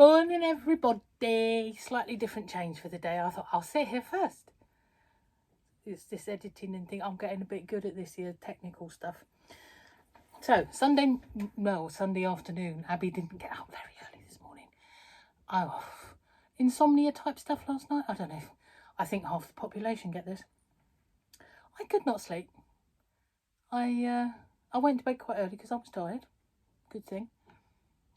Morning everybody. Slightly different change for the day. I thought I'll sit here first. It's this editing and thing. I'm getting a bit good at this here technical stuff. So Sunday afternoon, Abby didn't get up very early this morning. Oh, insomnia type stuff last night. I don't know. I think half the population get this. I could not sleep. I went to bed quite early because I was tired. Good thing.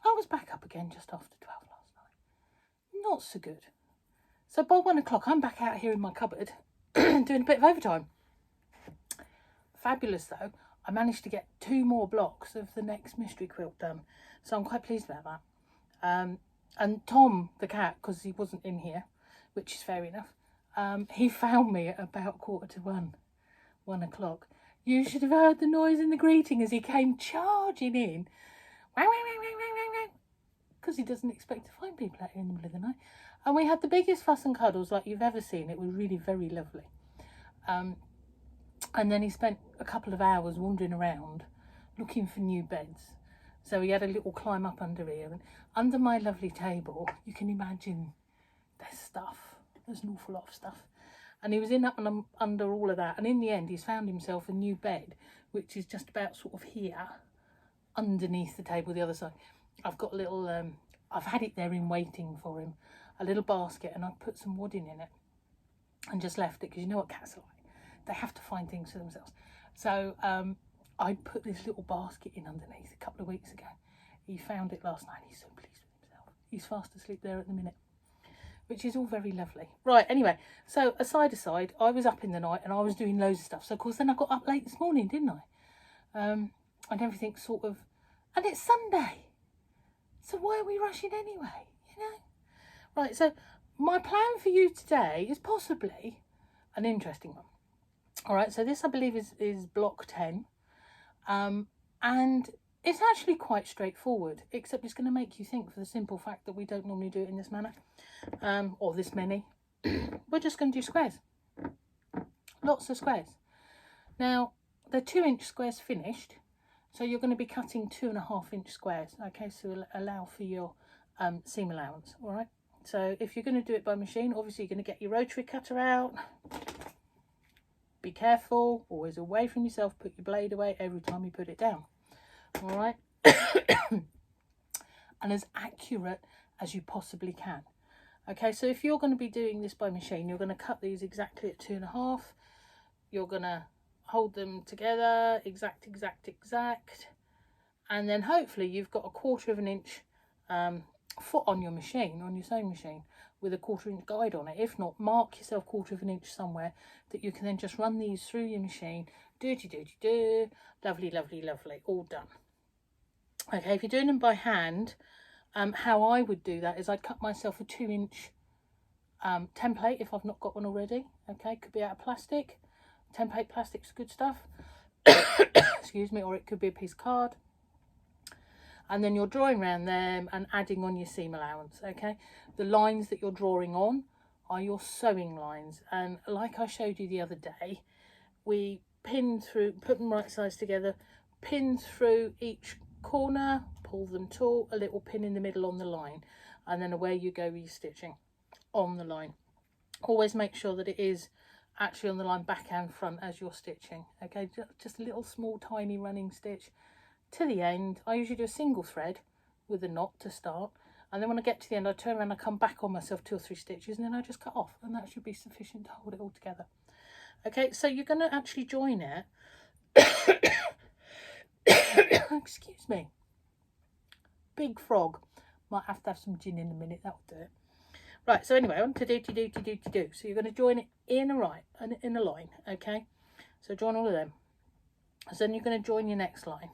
I was back up again just after 12 last night. Not so good. So by 1 o'clock, I'm back out here in my cupboard doing a bit of overtime. Fabulous though. I managed to get 2 more blocks of the next mystery quilt done. So I'm quite pleased about that. And Tom, the cat, because he wasn't in here, which is fair enough, he found me at about 1:45, 1 o'clock. You should have heard the noise and the greeting as he came charging in. Because he doesn't expect to find people out here in the middle of the night. And we had the biggest fuss and cuddles like you've ever seen. It was really very lovely. And then he spent a couple of hours wandering around looking for new beds. So he had a little climb up under here. And under my lovely table, you can imagine there's stuff. There's an awful lot of stuff. And he was in up and under all of that. And in the end, he's found himself a new bed, which is just about sort of here, underneath the table, the other side. I've got a little, I've had it there in waiting for him, a little basket, and I've put some wooding in it and just left it because you know what cats are like. They have to find things for themselves. So I put this little basket in underneath a couple of weeks ago. He found it last night. He's so pleased with himself. He's fast asleep there at the minute, which is all very lovely. Right, anyway, so aside, I was up in the night and I was doing loads of stuff. So, of course, then I got up late this morning, didn't I? And everything sort of... And it's Sunday. So why are we rushing anyway, you know? Right, so my plan for you today is possibly an interesting one. All right, so this, I believe, is block 10. And it's actually quite straightforward, except it's going to make you think for the simple fact that we don't normally do it in this manner, or this many. We're just going to do squares. Lots of squares. Now, they're 2-inch squares finished, so you're going to be cutting 2.5-inch squares, okay, so allow for your seam allowance, all right? So if you're going to do it by machine, obviously you're going to get your rotary cutter out. Be careful, always away from yourself, put your blade away every time you put it down, all right? And as accurate as you possibly can. Okay, so if you're going to be doing this by machine, you're going to cut these exactly at 2.5. You're going to hold them together, exact. And then hopefully you've got a 1/4 inch foot on your machine, on your sewing machine, with a 1/4 inch guide on it. If not, mark yourself 1/4 inch somewhere that you can then just run these through your machine. Do. Lovely. All done. Okay, if you're doing them by hand, how I would do that is I'd cut myself a 2-inch template if I've not got one already. Okay, could be out of plastic. Template plastic's good stuff. Excuse me, or it could be a piece of card. And then you're drawing around them and adding on your seam allowance, okay? The lines that you're drawing on are your sewing lines. And like I showed you the other day, we pin through, put them right sides together, pin through each corner, pull them taut, a little pin in the middle on the line, and then away you go with your stitching on the line. Always make sure that it is actually on the line back and front as you're stitching, okay? Just a little small tiny running stitch to the end. I usually do a single thread with a knot to start, and then when I get to the end I turn around, I come back on myself 2 or 3 stitches, and then I just cut off, and that should be sufficient to hold it all together. Okay, so you're going to actually join it. Excuse me, big frog, might have to have some gin in a minute, that'll do it. Right, so anyway, on to do. So you're going to join it in a line, okay? So join all of them. So then you're going to join your next line.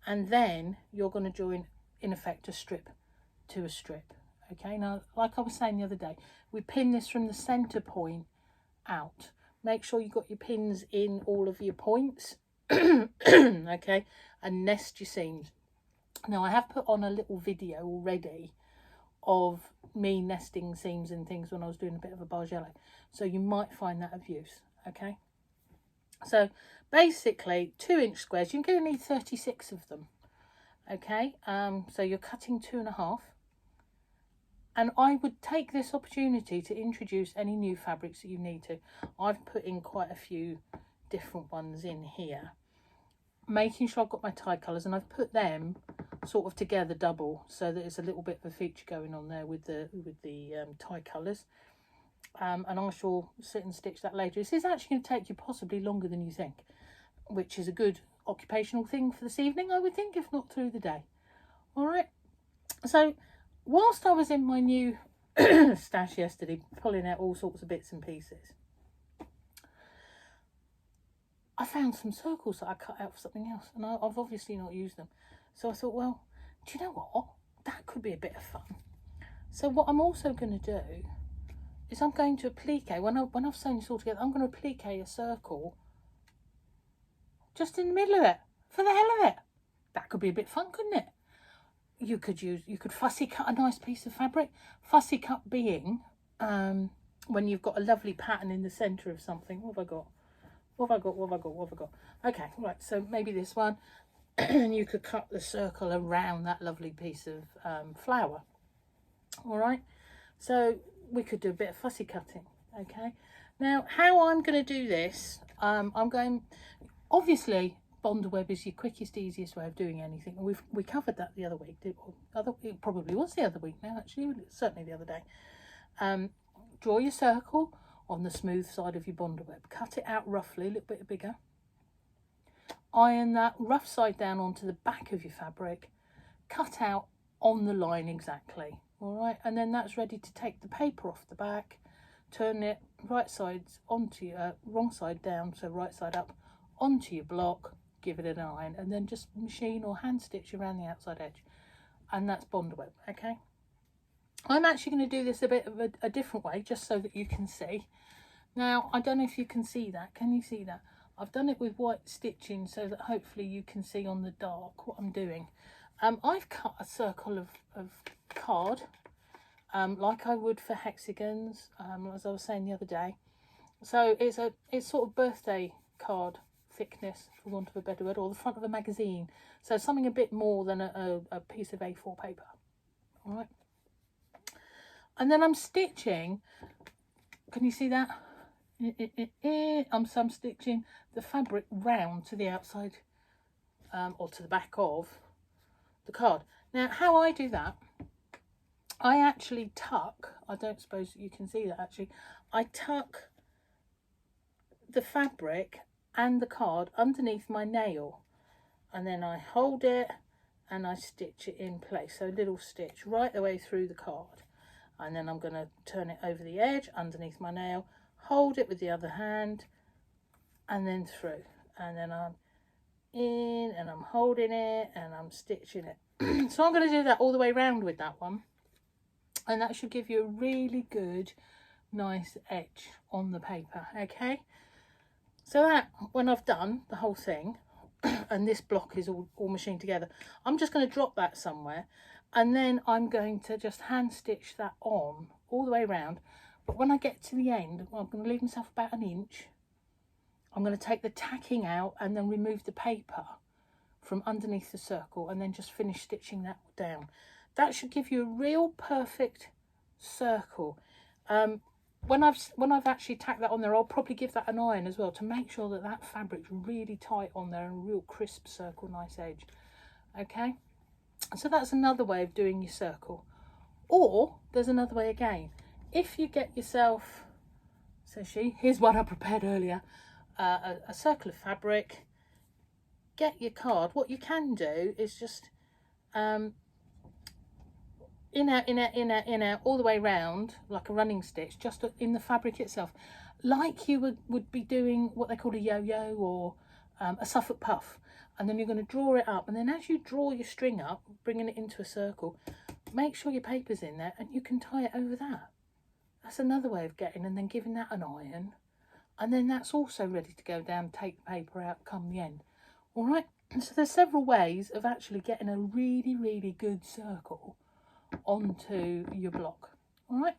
And then you're going to join, in effect, a strip to a strip, okay? Now, like I was saying the other day, we pin this from the centre point out. Make sure you've got your pins in all of your points, okay? And nest your seams. Now, I have put on a little video already of me nesting seams and things when I was doing a bit of a bargello, so you might find that of use, okay? So basically 2-inch squares, you're going to need 36 of them, okay? So you're cutting 2.5, And I would take this opportunity to introduce any new fabrics that you need to. I've put in quite a few different ones in here, making sure I've got my tie colours, and I've put them sort of together double so that it's a little bit of a feature going on there with the tie colours. And I shall sit and stitch that later. This is actually going to take you possibly longer than you think, which is a good occupational thing for this evening, I would think, if not through the day. All right. So whilst I was in my new stash yesterday, pulling out all sorts of bits and pieces, I found some circles that I cut out for something else, and I've obviously not used them. So I thought, well, do you know what? That could be a bit of fun. So what I'm also going to do is I'm going to applique. When I've sewn this all together, I'm going to applique a circle just in the middle of it, for the hell of it. That could be a bit fun, couldn't it? You could fussy cut a nice piece of fabric. Fussy cut being when you've got a lovely pattern in the centre of something. What have I got? What have I got? Okay, right, so maybe this one. And you could cut the circle around that lovely piece of flower. All right, so we could do a bit of fussy cutting. Okay, now how I'm going to do this, I'm going, obviously bonder web is your quickest, easiest way of doing anything. We covered that the other week. It probably was the other week now, actually, certainly the other day. Draw your circle on the smooth side of your bonder web. Cut it out roughly, a little bit bigger. Iron that rough side down onto the back of your fabric. Cut out on the line exactly. All right, and then that's ready to take the paper off the back. Turn it right sides onto your wrong side down, so right side up, onto your block. Give it an iron, and then just machine or hand stitch around the outside edge, and that's bonder web. Okay, I'm actually going to do this a bit of a different way, just so that you can see. Now I don't know if you can see that. Can you see that? I've done it with white stitching so that hopefully you can see on the dark what I'm doing. I've cut a circle of card like I would for hexagons, as I was saying the other day. So it's sort of birthday card thickness, for want of a better word, or the front of a magazine. So something a bit more than a piece of A4 paper. All right. And then I'm stitching. Can you see that? I'm stitching the fabric round to the outside or to the back of the card. Now, how I do that, I actually tuck, I don't suppose you can see that actually, I tuck the fabric and the card underneath my nail, and then I hold it and I stitch it in place. So a little stitch right the way through the card, and then I'm going to turn it over the edge underneath my nail, hold it with the other hand, and then through, and then I'm in and I'm holding it and I'm stitching it. So I'm going to do that all the way around with that one, and that should give you a really good nice edge on the paper. Okay, so that when I've done the whole thing and this block is all machined together, I'm just going to drop that somewhere, and then I'm going to just hand stitch that on all the way around. But when I get to the end, I'm going to leave myself about an inch. I'm going to take the tacking out and then remove the paper from underneath the circle, and then just finish stitching that down. That should give you a real perfect circle. When I've actually tacked that on there, I'll probably give that an iron as well to make sure that that fabric's really tight on there and a real crisp circle, nice edge. Okay, so that's another way of doing your circle. Or there's another way again. If you get yourself, says she, here's one I prepared earlier, a circle of fabric, get your card. What you can do is just in out, in out, in out, in out, all the way round like a running stitch, just in the fabric itself, like you would be doing what they call a yo-yo or a Suffolk puff. And then you're going to draw it up, and then as you draw your string up, bringing it into a circle, make sure your paper's in there and you can tie it over that. That's another way of getting, and then giving that an iron, and then that's also ready to go down, take the paper out, come the end. All right, so there's several ways of actually getting a really, really good circle onto your block. All right,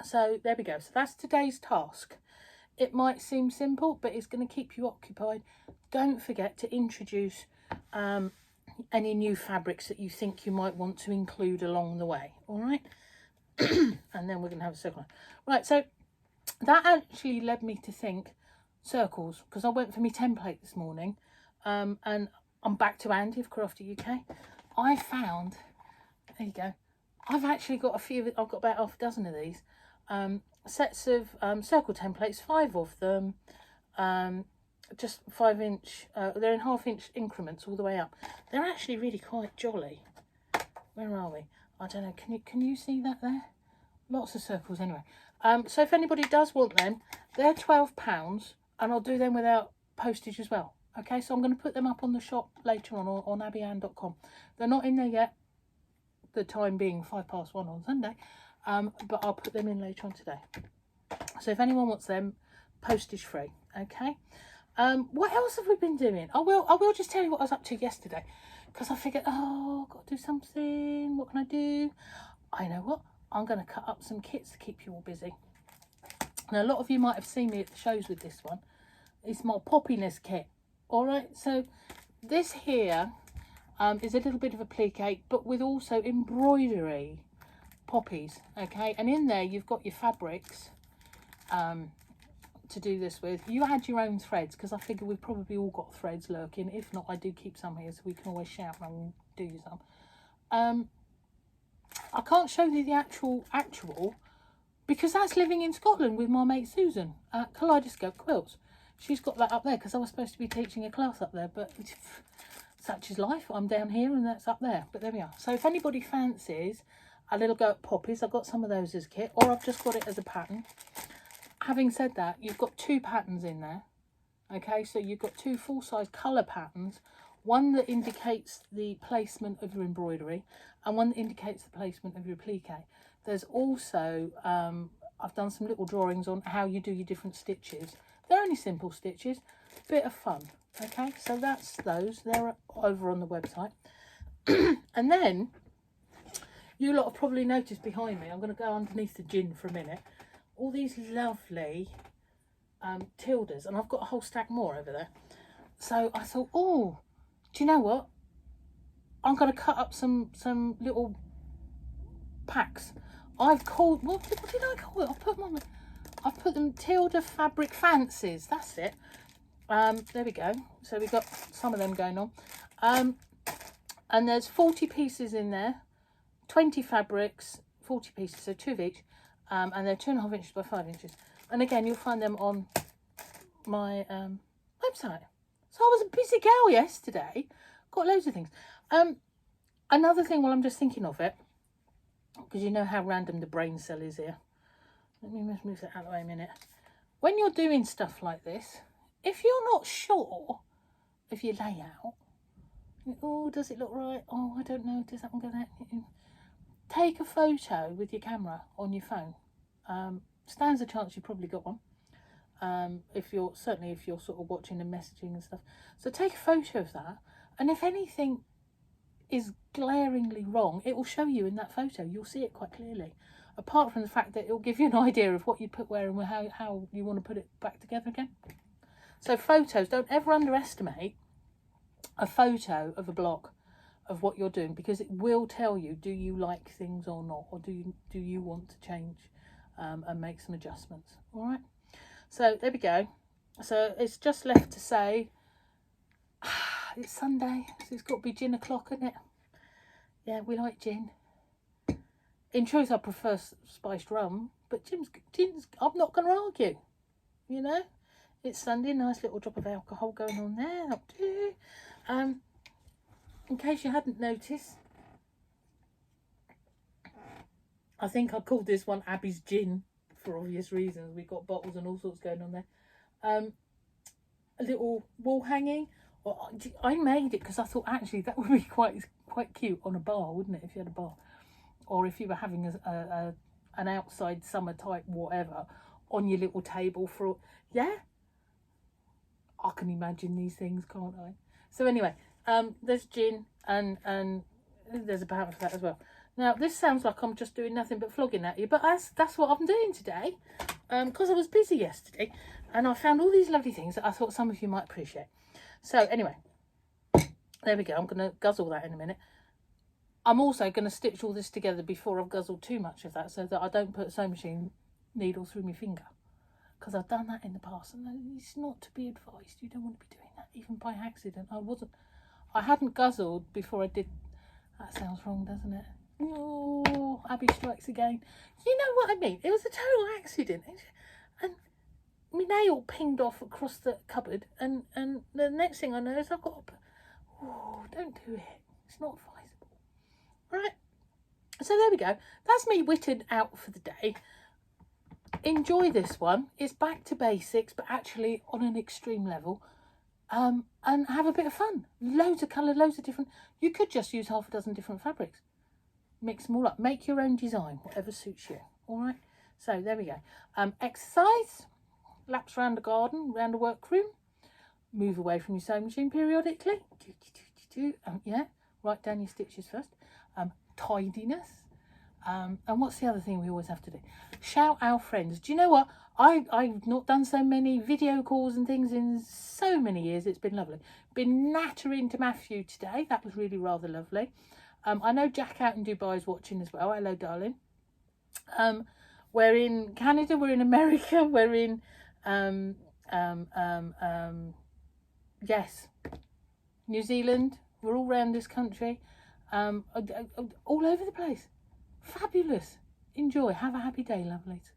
so there we go. So that's today's task. It might seem simple, but it's going to keep you occupied. Don't forget to introduce any new fabrics that you think you might want to include along the way. All right, And then we're going to have a circle. Right, so that actually led me to think circles, because I went for my template this morning, and I'm back to Andy of Crafty UK. I found, there you go, I've actually got a few, I've got about half a dozen of these sets of circle templates, 5 of them, just 5-inch, they're in 1/2-inch increments all the way up. They're actually really quite jolly. Where are we? I don't know, can you see that there? Lots of circles anyway. So if anybody does want them, they're £12, and I'll do them without postage as well. Okay, so I'm going to put them up on the shop later on abbyann.com. They're not in there yet, the time being 1:05 on Sunday, but I'll put them in later on today. So if anyone wants them, postage free. Okay. What else have we been doing? I will just tell you what I was up to yesterday, because I figured, oh, I've got to do something. What can I do? I know what. I'm going to cut up some kits to keep you all busy. Now, a lot of you might have seen me at the shows with this one. It's my poppiness kit. All right, so this here is a little bit of a appliqué, but with also embroidery poppies. Okay, and in there you've got your fabrics to do this with. You add your own threads, because I figure we've probably all got threads lurking. If not, I do keep some here, so we can always shout and I'll do you some. I can't show you the actual, because that's living in Scotland with my mate Susan at Kaleidoscope Quilts. She's got that up there, because I was supposed to be teaching a class up there, but such is life. I'm down here and that's up there, but there we are. So if anybody fancies a little go at poppies, I've got some of those as a kit, or I've just got it as a pattern. Having said that, you've got 2 patterns in there. Okay, so you've got 2 full-size colour patterns, one that indicates the placement of your embroidery and one that indicates the placement of your applique. There's also, I've done some little drawings on how you do your different stitches. They're only simple stitches, bit of fun. Okay, so that's those. They're over on the website. And then, you lot have probably noticed behind me, I'm going to go underneath the gin for a minute, all these lovely tildes, and I've got a whole stack more over there. So I thought, oh, do you know what? I'm going to cut up some little packs. I've called, what did I call it? I've put them tilde fabric fancies. That's it. There we go. So we've got some of them going on. And there's 40 pieces in there, 20 fabrics, 40 pieces, so 2 of each. And they're 2.5 inches by 5 inches. And again, you'll find them on my website. So I was a busy girl yesterday. Got loads of things. Another thing, while I'm just thinking of it, because you know how random the brain cell is here. Let me just move that out of the way a minute. When you're doing stuff like this, if you're not sure of your layout, oh, does it look right? Oh, I don't know. Does that one go there? Take a photo with your camera on your phone. Stands a chance you've probably got one. If you're sort of watching and messaging and stuff. So take a photo of that, and if anything is glaringly wrong, it will show you in that photo. You'll see it quite clearly. Apart from the fact that it will give you an idea of what you put where and how you want to put it back together again. So photos, don't ever underestimate a photo of a block of what you're doing, because it will tell you, do you like things or not, or do you want to change and make some adjustments. All right, so there we go. So it's just left to say it's Sunday, so it's got to be gin o'clock, isn't it? Yeah, we like gin. In truth, I prefer spiced rum, but gin's I'm not going to argue, you know. It's Sunday, nice little drop of alcohol going on there. That'll do. In case you hadn't noticed, I think I called this one Abby's Gin for obvious reasons. We've got bottles and all sorts going on there. A little wall hanging. Well, I made it because I thought actually that would be quite cute on a bar, wouldn't it? If you had a bar, or if you were having an outside summer type whatever on your little table for, yeah. I can imagine these things, can't I? So anyway, there's gin and there's a powder for that as well. Now this sounds like I'm just doing nothing but flogging at you, but that's what I'm doing today, because I was busy yesterday and I found all these lovely things that I thought some of you might appreciate. So anyway, there we go. I'm going to guzzle that in a minute. I'm also going to stitch all this together before I've guzzled too much of that, so that I don't put a sewing machine needle through my finger, because I've done that in the past, and it's not to be advised. You don't want to be doing that, even by accident. I hadn't guzzled before I did. That sounds wrong, doesn't it? Oh, Abby strikes again. You know what I mean? It was a total accident, and my nail pinged off across the cupboard, and the next thing I know is I've got to... Oh, don't do it. It's not advisable. Right. So there we go. That's me witted out for the day. Enjoy this one. It's back to basics, but actually on an extreme level. And have a bit of fun. Loads of colour, loads of different... You could just use half a dozen different fabrics. Mix them all up. Make your own design, whatever suits you. All right. So there we go. Exercise. Laps around the garden, around the workroom. Move away from your sewing machine periodically. Yeah. Write down your stitches first. Tidiness. And what's the other thing we always have to do? Shout our friends. Do you know what? I've not done so many video calls and things in so many years. It's been lovely. Been nattering to Matthew today. That was really rather lovely. I know Jack out in Dubai is watching as well. Hello, darling. We're in Canada. We're in America. We're in... yes, New Zealand. We're all around this country. All over the place. Fabulous. Enjoy. Have a happy day, lovelies.